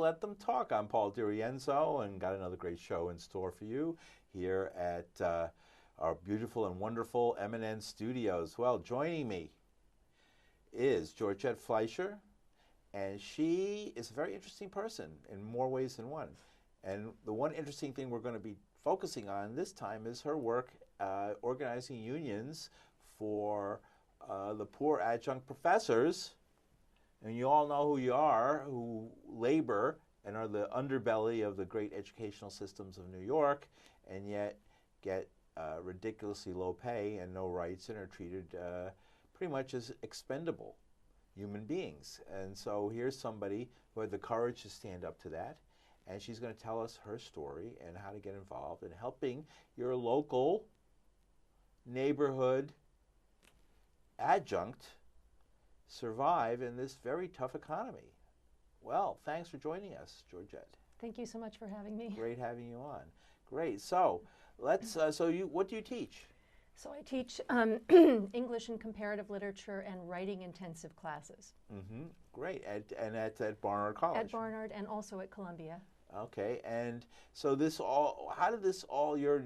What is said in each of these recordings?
let them talk. I'm Paul DiRienzo, and got another great show in store for you here at our beautiful and wonderful M&N Studios. Well, joining me is Georgette Fleischer, and she is a very interesting person in more ways than one. And the one interesting thing we're going to be focusing on this time is her work organizing unions for the poor adjunct professors. And you all know who you are, who labor and are the underbelly of the great educational systems of New York, and yet get ridiculously low pay and no rights, and are treated pretty much as expendable human beings. And so here's somebody who had the courage to stand up to that, and she's going to tell us her story and how to get involved in helping your local neighborhood adjunct survive in this very tough economy. Well, thanks for joining us, Georgette. Thank you so much for having me. Great having you on. Great. So let's. What do you teach? So I teach English and comparative literature and writing intensive classes. Mm-hmm. Great. At Barnard College. At Barnard and also at Columbia. Okay. And so this all. How did this all your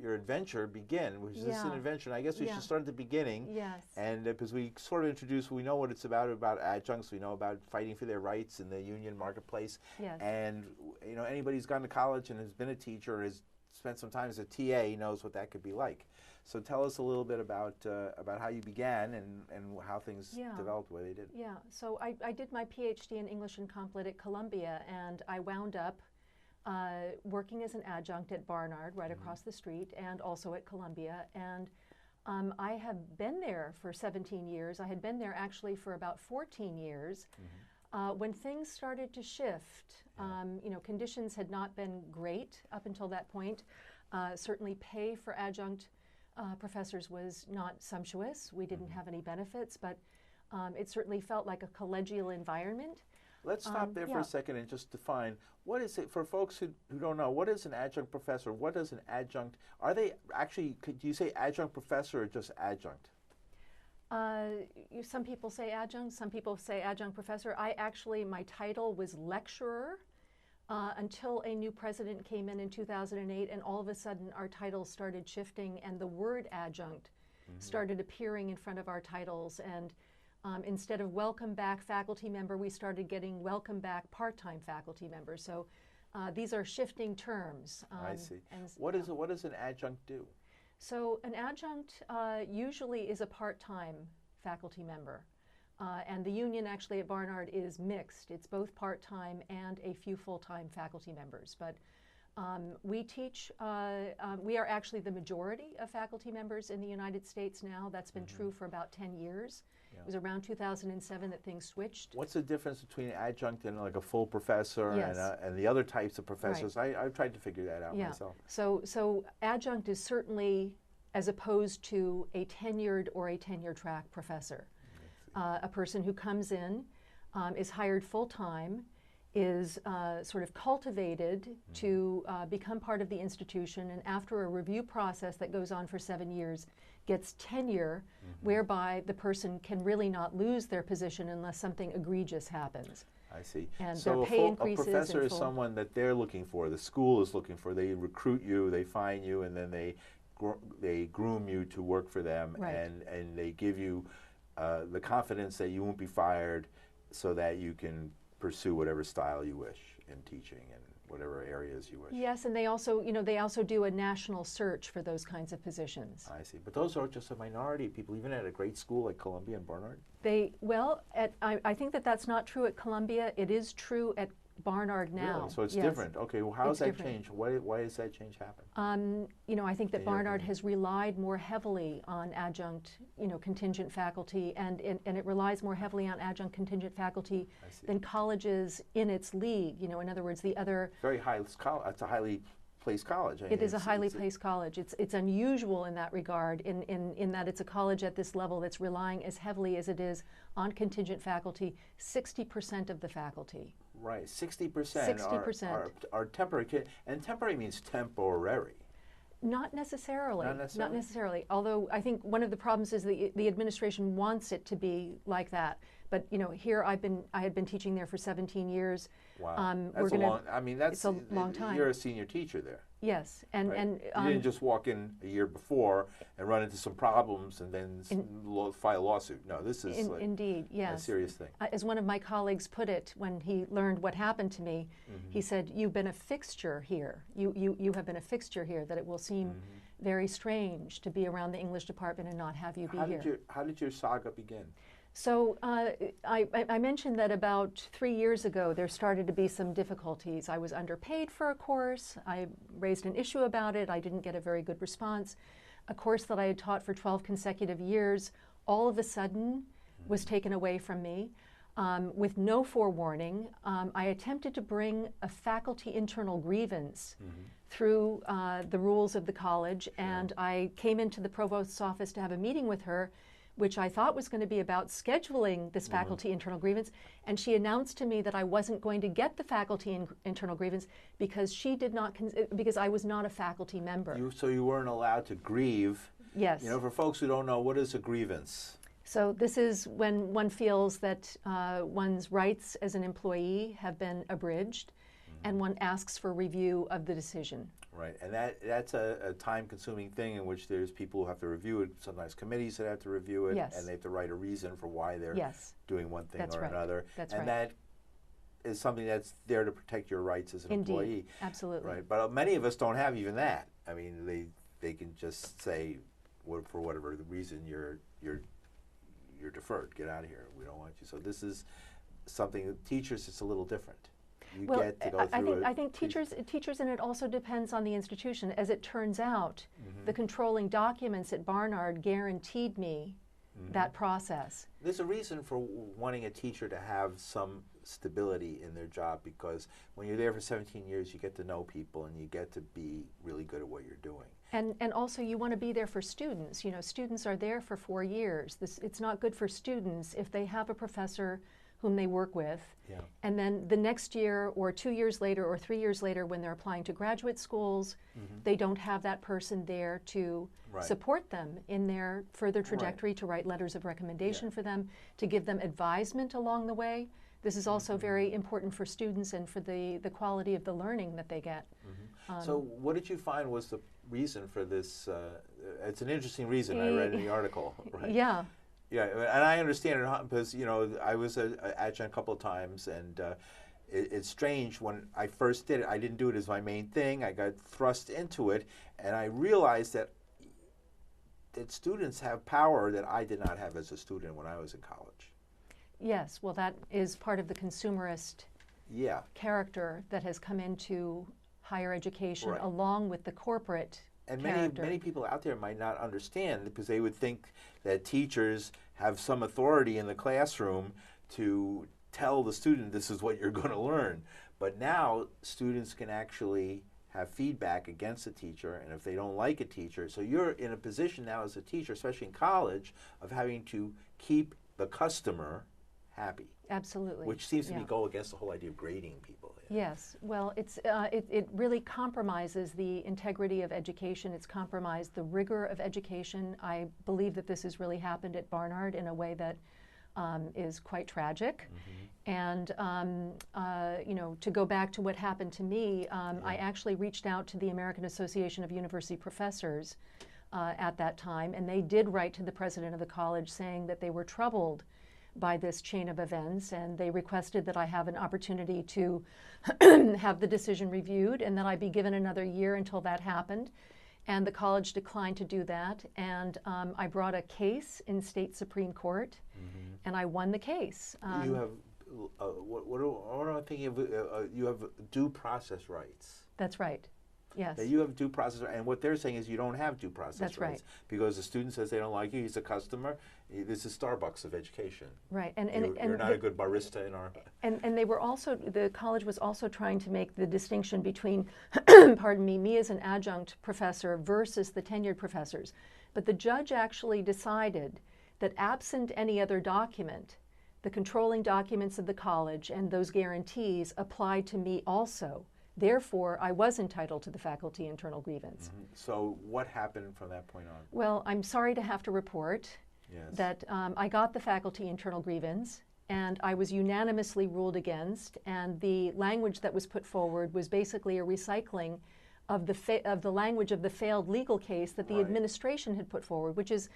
adventure begin? Was this an adventure? And I guess we should start at the beginning. Yes. And because we sort of introduced, we know what it's about adjuncts. We know about fighting for their rights in the union marketplace. Yes. And you know, anybody who's gone to college and has been a teacher or has spent some time as a TA knows what that could be like. So tell us a little bit about how you began and how things developed the way they did. Yeah, so I did my PhD in English and Comp Lit at Columbia, and I wound up working as an adjunct at Barnard right across the street, and also at Columbia. And I have been there for 17 years. I had been there actually for about 14 years. When things started to shift, you know, conditions had not been great up until that point. Certainly pay for adjunct professors was not sumptuous. We didn't have any benefits, but it certainly felt like a collegial environment. Let's stop there for a second and just define, what is it, for folks who don't know, what is an adjunct professor? What is an adjunct? Are they actually, do you say adjunct professor or just adjunct? Some people say adjunct, some people say adjunct professor. My title was lecturer until a new president came in 2008, and all of a sudden our titles started shifting, and the word adjunct started appearing in front of our titles. And instead of welcome back faculty member, we started getting welcome back part-time faculty member. So these are shifting terms. I see. What does an adjunct do? So an adjunct usually is a part-time faculty member. And the union actually at Barnard is mixed. It's both part-time and a few full-time faculty members. But we teach, we are actually the majority of faculty members in the United States now. That's been true for about 10 years. It was around 2007 that things switched. What's the difference between adjunct and like a full professor and the other types of professors? Right. I've tried to figure that out myself. So adjunct is certainly as opposed to a tenured or a tenure track professor. A person who comes in, is hired full-time, is sort of cultivated to become part of the institution, and after a review process that goes on for 7 years, gets tenure, whereby the person can really not lose their position unless something egregious happens. I see. And so their pay increases. A professor is someone that they're looking for, the school is looking for. They recruit you, they find you, and then they groom you to work for them, and they give you the confidence that you won't be fired, so that you can pursue whatever style you wish in teaching and whatever areas you wish. Yes, and they also, they also do a national search for those kinds of positions. I see, but those are just a minority of people, even at a great school like Columbia and Barnard. I think that's not true at Columbia. It is true at Barnard now. Really? So it's different. Okay, well, how has that changed? Why has that change happened? I think that Barnard has relied more heavily on adjunct, contingent faculty, and it relies more heavily on adjunct contingent faculty than colleges in its league. In other words, the other very high. It's a highly placed college. It is a highly placed college. It's unusual in that regard, in that it's a college at this level that's relying as heavily as it is on contingent faculty. 60% of the faculty. Right, 60% are temporary, and temporary means temporary. Not necessarily. Not necessarily? Not necessarily. Although I think one of the problems is the administration wants it to be like that. But here I had been teaching there for 17 years. Wow, that's a long. I mean, it's a long time. You're a senior teacher there. Yes, and right? and you didn't just walk in a year before and run into some problems and then file a lawsuit. No, this is indeed, yes, a serious thing. As one of my colleagues put it when he learned what happened to me, he said, "You've been a fixture here. You have been a fixture here. That it will seem very strange to be around the English department and not have you be here." How did your saga begin? So I mentioned that about 3 years ago there started to be some difficulties. I was underpaid for a course. I raised an issue about it. I didn't get a very good response. A course that I had taught for 12 consecutive years all of a sudden was taken away from me with no forewarning. I attempted to bring a faculty internal grievance through the rules of the college, and I came into the provost's office to have a meeting with her, which I thought was going to be about scheduling this faculty internal grievance, and she announced to me that I wasn't going to get the faculty internal grievance because she did not, because I was not a faculty member. So you weren't allowed to grieve. Yes. For folks who don't know, what is a grievance? So this is when one feels that one's rights as an employee have been abridged, and one asks for review of the decision. Right, and that's a time-consuming thing in which there's people who have to review it, sometimes committees that have to review it, and they have to write a reason for why they're doing one thing or another. That's and that is something that's there to protect your rights as an employee. Absolutely. Right, but many of us don't have even that. I mean, they can just say, for whatever the reason, you're deferred. Get out of here. We don't want you. So this is something. Teachers, it's a little different. You get to go through I think teachers, and it also depends on the institution. As it turns out, the controlling documents at Barnard guaranteed me that process. There's a reason for wanting a teacher to have some stability in their job, because when you're there for 17 years, you get to know people and you get to be really good at what you're doing. And also you want to be there for students. Students are there for 4 years. It's not good for students if they have a professor whom they work with, and then the next year or 2 years later or 3 years later when they're applying to graduate schools, they don't have that person there to support them in their further trajectory, to write letters of recommendation for them, to give them advisement along the way. This is also very important for students and for the quality of the learning that they get. So what did you find was the reason for this? It's an interesting reason. I read in the article, right? Yeah. Yeah, and I understand it because, I was an adjunct a couple of times, and it's strange. When I first did it, I didn't do it as my main thing. I got thrust into it, and I realized that students have power that I did not have as a student when I was in college. Yes, well, that is part of the consumerist character that has come into higher education along with the corporate and character. many people out there might not understand, because they would think that teachers have some authority in the classroom to tell the student this is what you're going to learn. But now students can actually have feedback against a teacher, and if they don't like a teacher, so you're in a position now as a teacher, especially in college, of having to keep the customer happy. Absolutely. Which seems to go against the whole idea of grading people. Yes. Well, it really compromises the integrity of education. It's compromised the rigor of education. I believe that this has really happened at Barnard in a way that is quite tragic. And to go back to what happened to me, I actually reached out to the American Association of University Professors at that time, and they did write to the president of the college saying that they were troubled by this chain of events, and they requested that I have an opportunity to have the decision reviewed and that I be given another year until that happened. And the college declined to do that, and I brought a case in state Supreme Court, and I won the case. You have, what am I thinking of? You have due process rights. That's right. Yes. That you have due process, and what they're saying is you don't have due process That's rights. Right. Because the student says they don't like you, he's a customer. This is Starbucks of education. Right. You're not a good barista in our... And they were also, the college was also trying to make the distinction between, pardon me as an adjunct professor versus the tenured professors. But the judge actually decided that absent any other document, the controlling documents of the college and those guarantees applied to me also. Therefore, I was entitled to the faculty internal grievance. So what happened from that point on? Well, I'm sorry to have to report that I got the faculty internal grievance, and I was unanimously ruled against, and the language that was put forward was basically a recycling of the language of the failed legal case that the administration had put forward, which is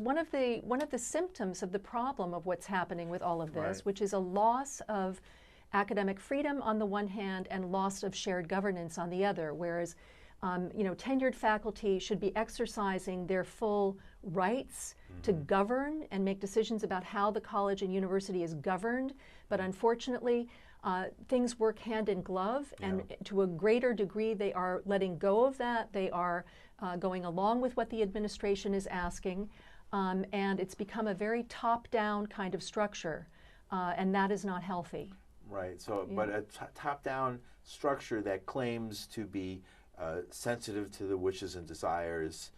one of the symptoms of the problem of what's happening with all of this, which is a loss of academic freedom on the one hand and loss of shared governance on the other, whereas tenured faculty should be exercising their full rights to govern and make decisions about how the college and university is governed, but unfortunately things work hand in glove, and to a greater degree they are letting go of that. They are going along with what the administration is asking, and it's become a very top-down kind of structure, and that is not healthy. Right, so, but a top-down structure that claims to be sensitive to the wishes and desires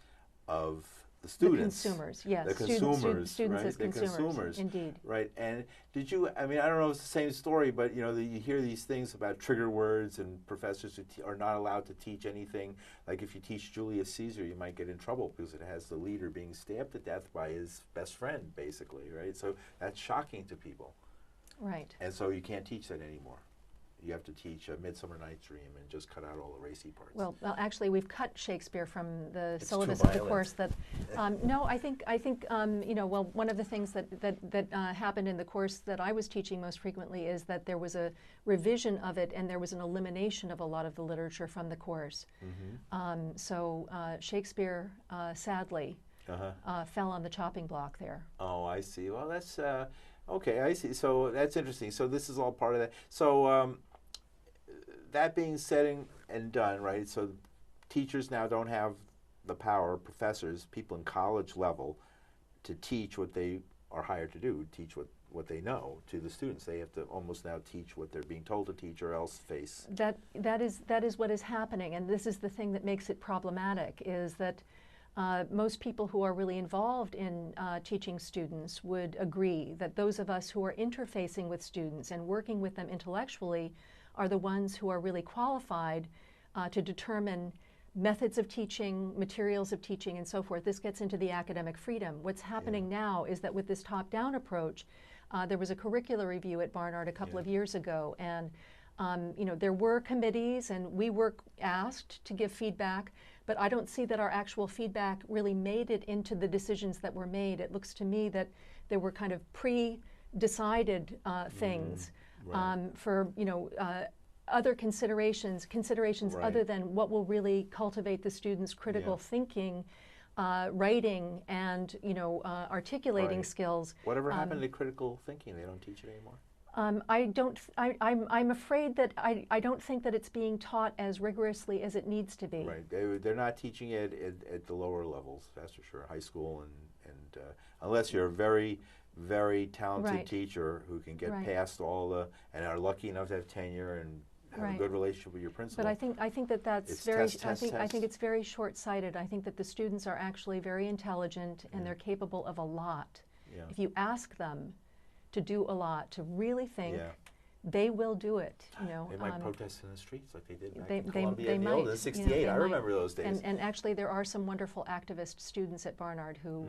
of the students. The consumers, yes. The consumers, students right? as consumers, indeed. Right, and did you, I mean, I don't know if it's the same story, but you hear these things about trigger words, and professors who are not allowed to teach anything. Like if you teach Julius Caesar, you might get in trouble because it has the leader being stabbed to death by his best friend, basically, right? So that's shocking to people. Right. And so you can't teach that anymore. You have to teach a Midsummer Night's Dream and just cut out all the racy parts. Well, actually, we've cut Shakespeare from the syllabus too of the course. That no, I think well, one of the things that happened in the course that I was teaching most frequently is that there was a revision of it, and there was an elimination of a lot of the literature from the course. So Shakespeare, sadly, fell on the chopping block there. Oh, I see. Well, that's okay. I see. So that's interesting. So this is all part of that. So that being said and done, right? So teachers now don't have the power, professors, people in college level, to teach what they are hired to do, teach what they know to the students. They have to almost now teach what they're being told to teach, or else face. That is what is happening, and this is the thing that makes it problematic, is that most people who are really involved in teaching students would agree that those of us who are interfacing with students and working with them intellectually are the ones who are really qualified to determine methods of teaching, materials of teaching, and so forth. This gets into the academic freedom. What's happening now is that with this top-down approach, there was a curricular review at Barnard a couple of years ago, and there were committees, and we were asked to give feedback, but I don't see that our actual feedback really made it into the decisions that were made. It looks to me that there were kind of pre-decided things for other considerations other than what will really cultivate the students' critical thinking, writing, and articulating skills. Whatever happened to critical thinking? They don't teach it anymore. I'm afraid that I don't think that it's being taught as rigorously as it needs to be. Right. They're not teaching it at the lower levels, that's for sure. High school and unless you're a very, very talented teacher who can get past all the and are lucky enough to have tenure and have a good relationship with your principal. But I think that's very I think it's very short-sighted. I think that the students are actually very intelligent and they're capable of a lot. If you ask them to do a lot, to really think, they will do it. They might protest in the streets like they did back in Columbia in the '68. I remember those days. And actually, there are some wonderful activist students at Barnard who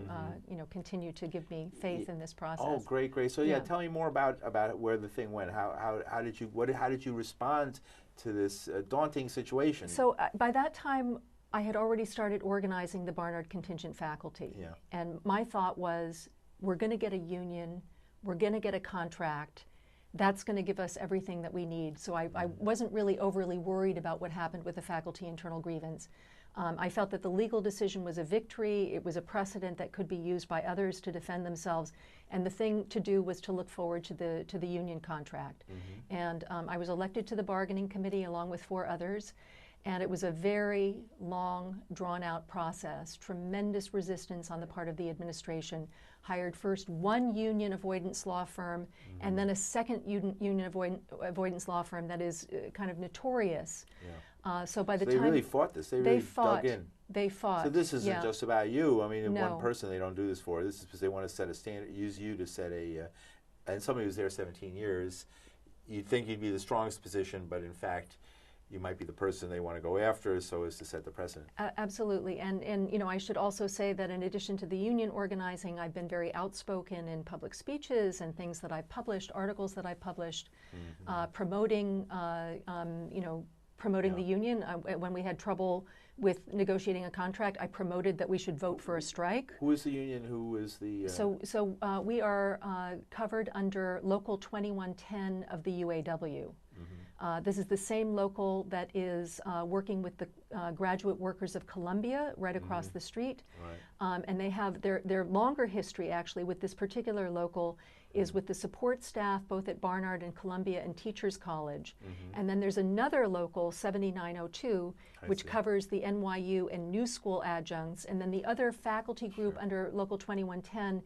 continue to give me faith in this process. Oh, great! So tell me more about where the thing went. How did you respond to this daunting situation? So by that time, I had already started organizing the Barnard contingent faculty, and my thought was, we're going to get a union. We're going to get a contract. That's going to give us everything that we need. So I wasn't really overly worried about what happened with the faculty internal grievance. I felt that the legal decision was a victory. It was a precedent that could be used by others to defend themselves. And the thing to do was to look forward to the union contract. And I was elected to the bargaining committee along with 4 others. And it was a very long, drawn-out process, tremendous resistance on the part of the administration. Hired first one union avoidance law firm and then a second union avoidance law firm that is kind of notorious. So by the time they really fought this, they really dug in. They fought. So this isn't just about you. I mean, one person they don't do this for. This is because they want to set a standard, use you to set a, and somebody who's there 17 years, you'd think you'd be the strongest position, but in fact, you might be the person they want to go after, so as to set the precedent. Absolutely, and you know, I should also say that in addition to the union organizing, I've been very outspoken in public speeches and things that I've published, articles that I've published, promoting, you know, promoting the union. When we had trouble with negotiating a contract, I promoted that we should vote for a strike. Who is the union? Who is the? So we are covered under Local 2110 of the UAW. This is the same local that is working with the graduate workers of Columbia right across the street. Right. And they have their longer history actually with this particular local is with the support staff both at Barnard and Columbia and Teachers College. And then there's another local, 7902, which covers the NYU and New School adjuncts. And then the other faculty group under Local 2110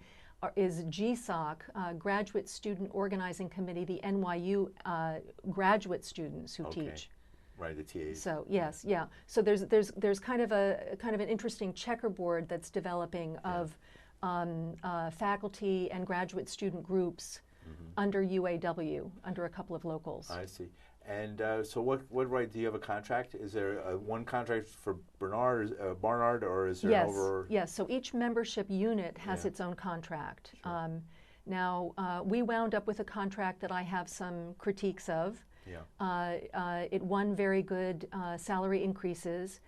is GSOC, Graduate Student Organizing Committee, the NYU graduate students who teach. Right, the TAs. So yes, yeah. So there's kind of an interesting checkerboard that's developing of faculty and graduate student groups under UAW, under a couple of locals. I see. And so what right, do you have a contract? Is there one contract for Barnard, or is there over? Yes, so each membership unit has its own contract. Now, we wound up with a contract that I have some critiques of. It won very good salary increases,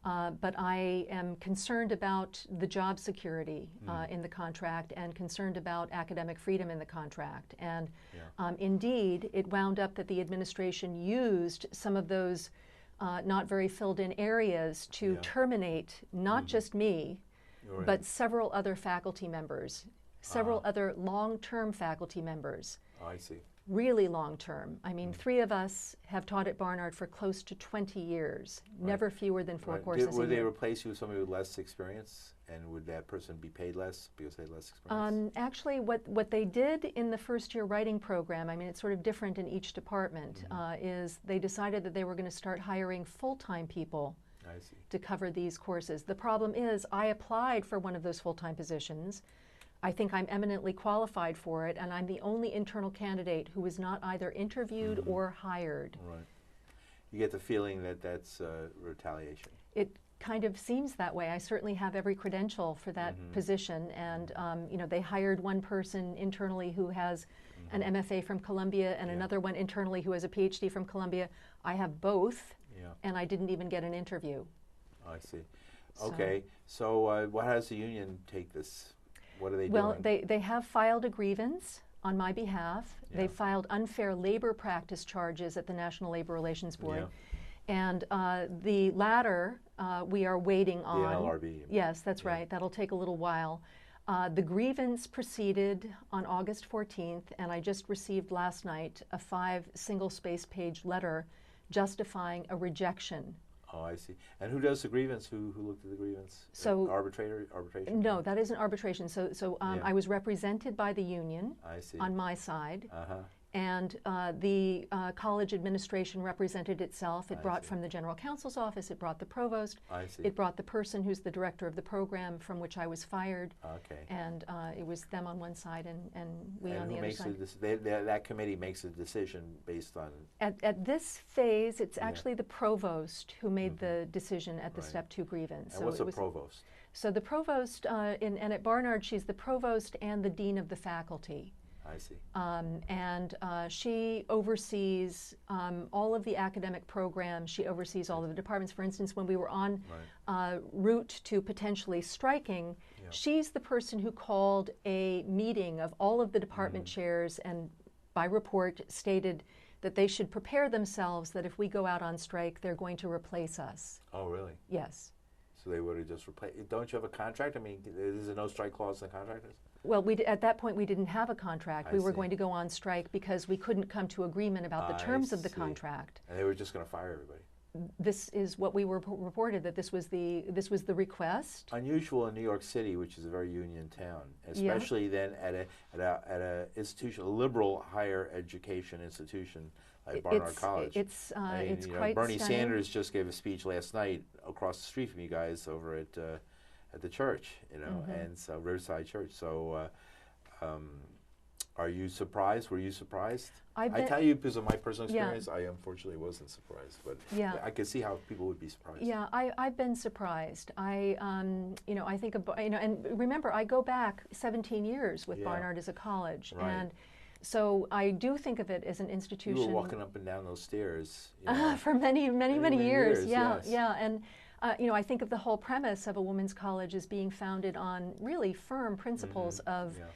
but I am concerned about the job security in the contract and concerned about academic freedom in the contract. And indeed, it wound up that the administration used some of those not very filled in areas to terminate not just me, but several other faculty members, several other long-term faculty members. Oh, I see. Really long-term. I mean, 3 of us have taught at Barnard for close to 20 years, never fewer than 4 courses a year. Would they replace you with somebody with less experience, and would that person be paid less because they had less experience? Actually, what they did in the first-year writing program, I mean, it's sort of different in each department, is they decided that they were going to start hiring full-time people to cover these courses. The problem is, I applied for one of those full-time positions. I think I'm eminently qualified for it, and I'm the only internal candidate who was not either interviewed or hired. Right. You get the feeling that that's retaliation. It kind of seems that way. I certainly have every credential for that position, and you know, they hired one person internally who has an MFA from Columbia and another one internally who has a PhD from Columbia. I have both, and I didn't even get an interview. I see. Okay, so how does the union take this? What are they doing? Well, they have filed a grievance on my behalf. They filed unfair labor practice charges at the National Labor Relations Board. And the latter, we are waiting on. The NLRB. Yes, that's right. That'll take a little while. The grievance proceeded on August 14th, and I just received last night a 5 single-space page letter justifying a rejection. Oh, I see. And who does the grievance? Who looked at the grievance? So arbitration? No, that isn't arbitration. So I was represented by the union on my side. And the college administration represented itself. It brought from the general counsel's office, it brought the provost, it brought the person who's the director of the program from which I was fired. And it was them on one side and we on the other side. That committee makes a decision based on? At this phase, it's actually the provost who made the decision at the Step 2 grievance. And what's a provost? So the provost, and at Barnard, she's the provost and the dean of the faculty. I see. And she oversees all of the academic programs. She oversees all of the departments. For instance, when we were on route to potentially striking, she's the person who called a meeting of all of the department chairs and by report stated that they should prepare themselves that if we go out on strike, they're going to replace us. Oh, really? Yes. So they would have just replaced. Don't you have a contract? I mean, is there no strike clause in the contract? Well, at that point, we didn't have a contract. We were going to go on strike because we couldn't come to agreement about the terms of the contract. And they were just going to fire everybody. This is what we were reported, that this was the request. Unusual in New York City, which is a very union town, especially then at a institution, a liberal higher education institution like Barnard College. It's quite Bernie stunning. Sanders just gave a speech last night across the street from you guys over at the church, and so Riverside Church. So, Are you surprised? Were you surprised? I I've been- tell you because of my personal Yeah. experience, I unfortunately wasn't surprised, but Yeah. I could see how people would be surprised. Yeah, I've been surprised. I think, and remember, I go back 17 years with Yeah. Barnard as a college, Right. and so I do think of it as an You institution. were walking up and down those stairs. You know. For many years. Yeah, yes. yeah, and I think of the whole premise of a women's college as being founded on really firm principles of. Yeah.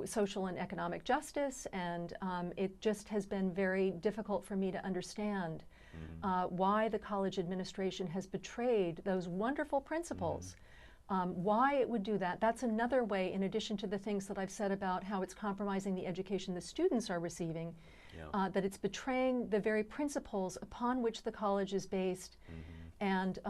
Social and economic justice, and it just has been very difficult for me to understand why the college administration has betrayed those wonderful principles. Why it would do that. That's another way, in addition to the things that I've said about how it's compromising the education the students are receiving, that it's betraying the very principles upon which the college is based. And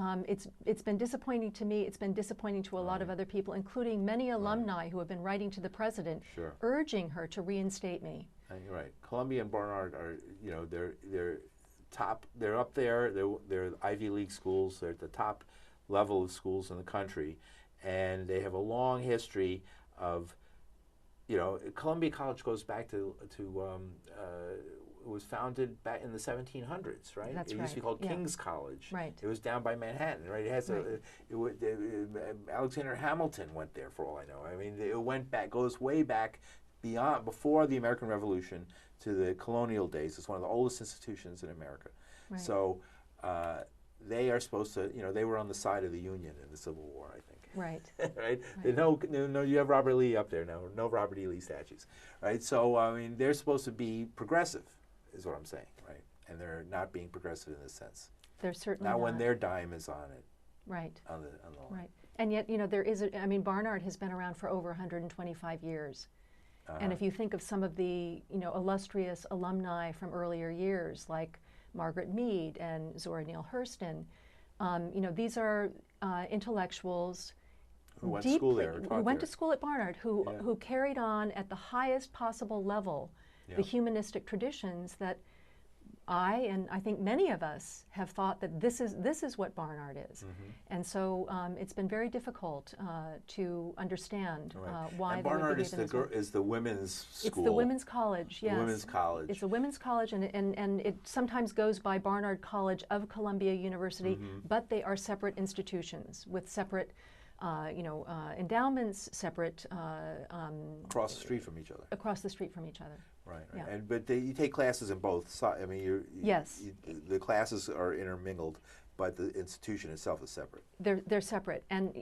it's been disappointing to me. It's been disappointing to a lot of other people, including many alumni who have been writing to the president, urging her to reinstate me. And you're right. Columbia and Barnard are, they're top. They're up there. They're Ivy League schools. They're at the top level of schools in the country, and they have a long history of, Columbia College goes back to it was founded back in the 1700s, right? That's it used to be called King's College. Right. It was down by Manhattan, right? It has Alexander Hamilton went there, for all I know. I mean, it goes way back before the American Revolution to the colonial days. It's one of the oldest institutions in America. Right. So they are supposed to, they were on the side of the Union in the Civil War, I think. Right. Right. No, you have Robert Lee up there now. No Robert E. Lee statues, right? So I mean, they're supposed to be progressive, is what I'm saying, right? And they're not being progressive in this sense. They're certainly not not. when their dime is on it. Right. On the line. Right. And yet, there is Barnard has been around for over 125 years. And if you think of some of the, illustrious alumni from earlier years, like Margaret Mead and Zora Neale Hurston, these are intellectuals who went to school there, who went to school at Barnard, who carried on at the highest possible level the humanistic traditions that I think many of us have thought that this is what Barnard is. And so it's been very difficult to understand why and Barnard is the women's school. It's the women's college, yes. The women's college. It's a women's college, and it sometimes goes by Barnard College of Columbia University, but they are separate institutions with separate endowments, separate across the street from each other. Across the street from each other. Right. Yeah. But you take classes in both sides. I mean, yes. The classes are intermingled, but the institution itself is separate. They're separate, and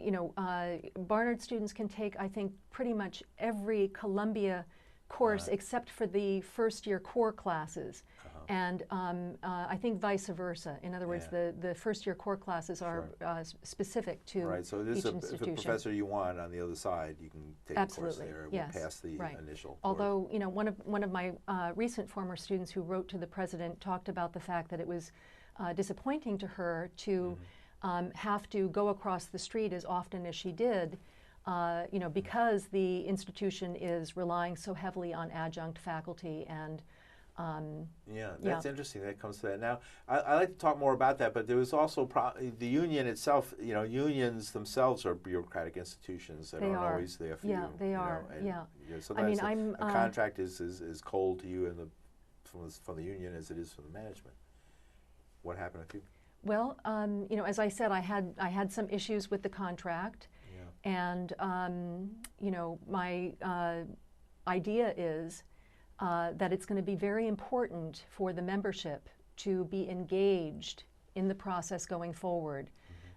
Barnard students can take, I think, pretty much every Columbia course except for the first-year core classes. And I think vice versa. In other words, the first-year core classes are specific to right. So this each is institution. If a professor you want on the other side, you can take a course there. Yes. We'll pass the initial. Although one of my recent former students who wrote to the president talked about the fact that it was disappointing to her to have to go across the street as often as she did. Because the institution is relying so heavily on adjunct faculty and. That's interesting. That comes to that. Now, I like to talk more about that, but there was also the union itself. Unions themselves are bureaucratic institutions that aren't always there for you. Yeah, they are. Sometimes a contract is cold to you from the union as it is from the management. What happened with you? Well, as I said, I had some issues with the contract, and my idea is. That it's going to be very important for the membership to be engaged in the process going forward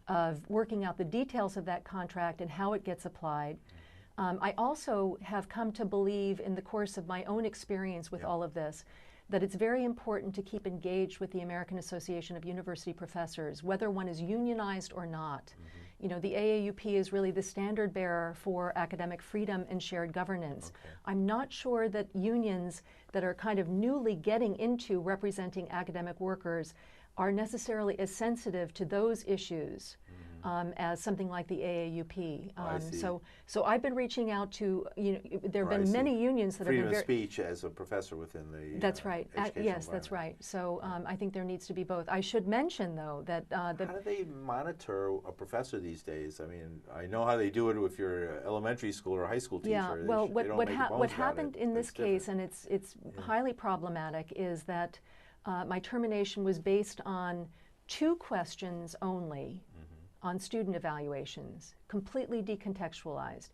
of working out the details of that contract and how it gets applied. I also have come to believe in the course of my own experience with all of this that it's very important to keep engaged with the American Association of University Professors, whether one is unionized or not. The AAUP is really the standard bearer for academic freedom and shared governance. I'm not sure that unions that are kind of newly getting into representing academic workers are necessarily as sensitive to those issues as something like the AAUP. I see. So I've been reaching out to, there have I been see. many unions that Freedom have been of speech as a professor within the That's right. educational Yes, that's environment. right. So I think there needs to be both. I should mention, though, that How do they monitor a professor these days? I mean, I know how they do it if you're an elementary school or a high school teacher. yeah. Well, they don't make bones what about happened it, in but this it's different. case, and it's highly problematic, is that my termination was based on 2 questions only on student evaluations, completely decontextualized.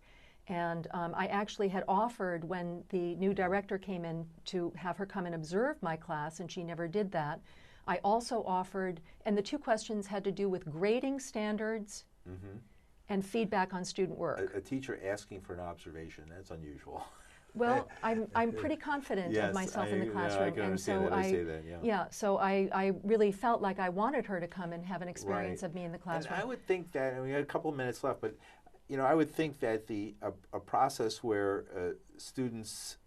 And I actually had offered, when the new director came in, to have her come and observe my class, and she never did that. I also offered, and the 2 questions had to do with grading standards and feedback on student work. A teacher asking for an observation, that's unusual. Well, I'm pretty confident of myself in the classroom, I can understand that. I say that, yeah. So I really felt like I wanted her to come and have an experience of me in the classroom. And I would think that, and we had a couple of minutes left, but I would think that a process where students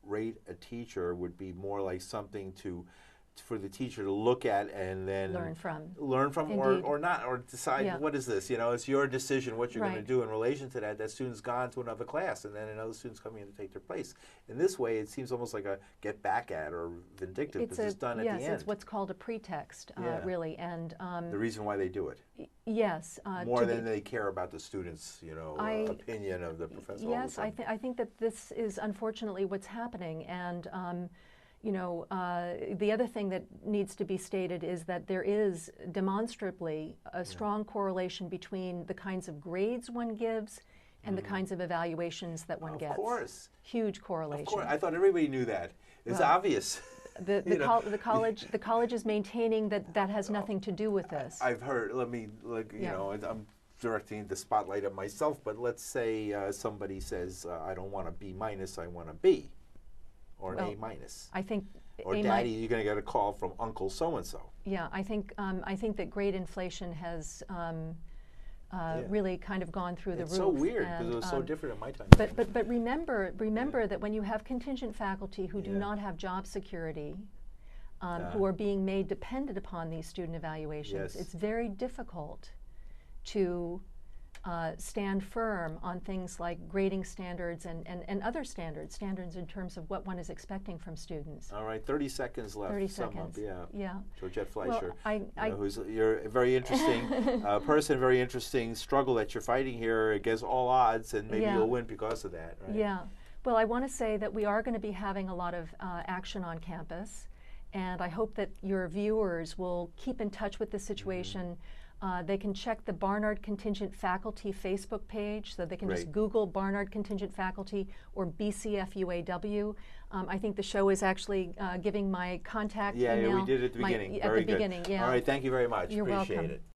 rate a teacher would be more like something for the teacher to look at and then learn from, or not, or decide what is this. It's your decision what you're going to do in relation to that. That student's gone to another class, and then another student's coming in to take their place. In this way, it seems almost like a get back at or vindictive, because it's done at the end. Yes, it's what's called a pretext, really, and the reason why they do it. Yes, more than they care about the students' opinion of the professor. Yes, I think that this is unfortunately what's happening, and the other thing that needs to be stated is that there is demonstrably a strong correlation between the kinds of grades one gives and the kinds of evaluations that one gets. Of course. Huge correlation. Of course. I thought everybody knew that. It's obvious. The college is maintaining that has nothing to do with this. I've heard, I'm directing the spotlight at myself, but let's say somebody says, I don't want a B minus, I want a B. Or an A minus. I think. Or Daddy, you're going to get a call from Uncle so and so. Yeah, I think that grade inflation has really kind of gone through the roof. It's so weird because it was so different in my time. But remember that when you have contingent faculty who do not have job security, who are being made dependent upon these student evaluations, it's very difficult to stand firm on things like grading standards and other standards in terms of what one is expecting from students. All right, 30 seconds left. 30 seconds. Yeah. Georgette Fleischer, well, you're a very interesting person, very interesting struggle that you're fighting here against all odds, and maybe you'll win because of that. Right? Yeah. Well, I want to say that we are going to be having a lot of action on campus, and I hope that your viewers will keep in touch with the situation. They can check the Barnard Contingent Faculty Facebook page, so they can just Google Barnard Contingent Faculty or BCFUAW. I think the show is actually giving my contact email. Yeah, we did it at the beginning. Very good. Beginning, yeah. All right, thank you very much. You're Appreciate welcome. it.